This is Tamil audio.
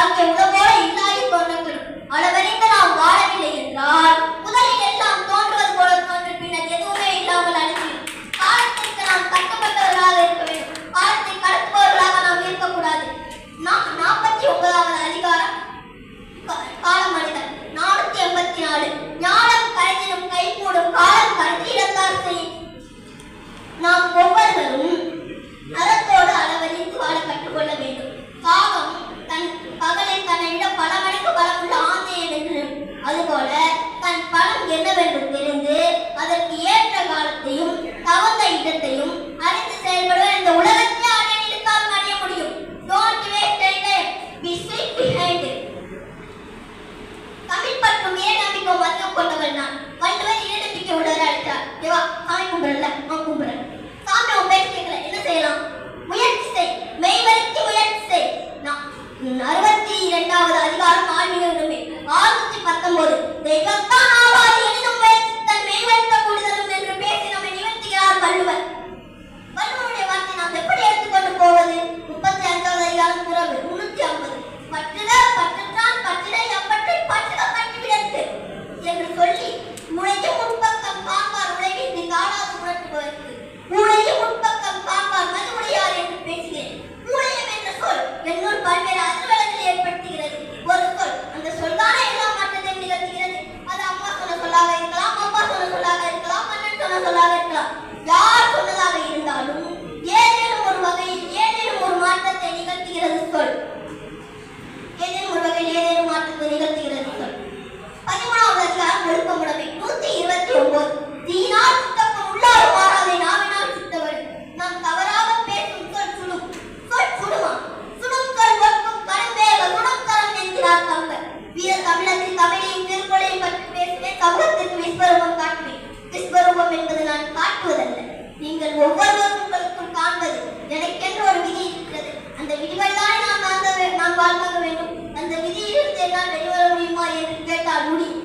வாழ்க்கை உணவோட இல்லாய் தோன்றப்படும். அளவறிந்து நாம் வாழவில்லை என்றால் முதலில் எல்லாம் தோன்றுவது போல தோன்று பின்னர் எதுவுமே இல்லாமல் அழிந்துவிடும். காலத்திற்கு நாம் கட்டுப்பட்டவர்களாக இருக்க வேண்டும். காலத்தை கடத்துபவர்களாக நாம் இருக்கக்கூடாது. 49வது அதிகாரம் கால மனிதன். 484 ஞானம் கரைதினும் கைகூடும் காலம் கருதி இடத்தார் செய். நாம் ஒவ்வொருவரும் அறத்தோடு அளவறிந்து வாழ கற்றுக்கொள்ள வேண்டும். காகம் தன் பகலை தன்னை விட பல மடங்கு பலமுள்ள ஆந்தை என்று, அதுபோல தன் பலம் என்னவென்று தெரிந்து அதற்கு ஏற்ற காலத்தையும் தகுந்த இடத்தையும் அறிந்து செயல்படுவது இந்த உலகத்தை அடைய நினைத்தால் அடைய முடியும். Don't waste time. Be sweet behind it. Tamil பற்றும் ஏன் நம்பிக்கை மதியம் கொண்டவள் நான். வள்ளுவர் இறை நம்பிக்கை உள்ளவரை அழைத்தார். தேவா சாமி கும்பிடல, நான் கும்பிடுறேன். சாமி உன் பேச்சு கேட்கல, என்ன செய்யலாம்? முயற்சி செய், மெய்வருத்தி முயற்சி செய். 62வது அதிகாரம் ஆன்மீக உரிமை. 619 தெய்வத்தான் ஆவாது எனினும் முயற்சித்தல் மெய்வருத்த கூடுதலும் என்று பேசி நம்மை நிவர்த்திக்கிறார் வள்ளுவர். வள்ளுவருடைய வார்த்தை நாம் எப்படி எடுத்துக்கொண்டு போவது? 35வது அதிகாரம் குறவு 350 பற்றுக பற்றுத்தான் பற்றிட எப்பற்றை பற்றுக பற்றிவிடத்து என்று சொல்லி முளையும் முற்பக்கம் காண்பார் உலகின்றி காணாது உணர்த்துபவர்க்கு மூளையும் முற்பக்கம் காண்பார் மதுமுடையார் என்று பேசுகிறேன். மூளையம் என்ற சொல் என்னுள் பல்வேறு அதிர்வலைகளை ஏற்படுத்துகிறது. ஒரு சொல், அந்த சொல்தானே எல்லா மாற்றத்தை நிகழ்த்துகிறது. அது அம்மா சொன்ன சொல்லாக இருக்கலாம், அப்பா சொன்ன சொல்லாக இருக்கலாம், அண்ணன் சொன்ன சொல்லாக இருக்கலாம். யார் சொன்னதாக இருந்தாலும் ஏதேனும் ஒரு வகையில் ஏதேனும் ஒரு மாற்றத்தை நிகழ்த்துகிறது சொல். ஏதேனும் ஒரு வகையில் ஏதேனும் மாற்றத்தை நிகழ்த்துகிறது சொல். 13வது அதிகாரம் ஒழுக்கமுடைமை. 129 தீனால் சுத்தப்படும் உள்ளாறு மாறாதை நாவினால் சுத்தவள். நாம் தவறாக பேசும் சொல் சுடும். சொல் சுடுமா? சுடும் சொல் ஒட்கும் கரும்பேக சுடும் தரம் என்கிறார் கம்பர். வீர தமிழத்தில் தமிழையும் திருக்குறளையும் பற்றி பேசுவேன். சமூகத்திற்கு விஸ்வரூபம் காட்டுவேன். விஸ்வரூபம் என்பது நான் காட்டுவதல்ல, நீங்கள் ஒவ்வொருவரும் உங்களுக்குள் காண்பது. எனக்கென்று ஒரு விதி இருக்கிறது. அந்த விதிவெல்லாம் நான் வாழ்ந்தாக வேண்டும். அந்த விதியிலிருந்து என்னால் வெளிவர முடியுமா என்று கேட்டால் முடியும்.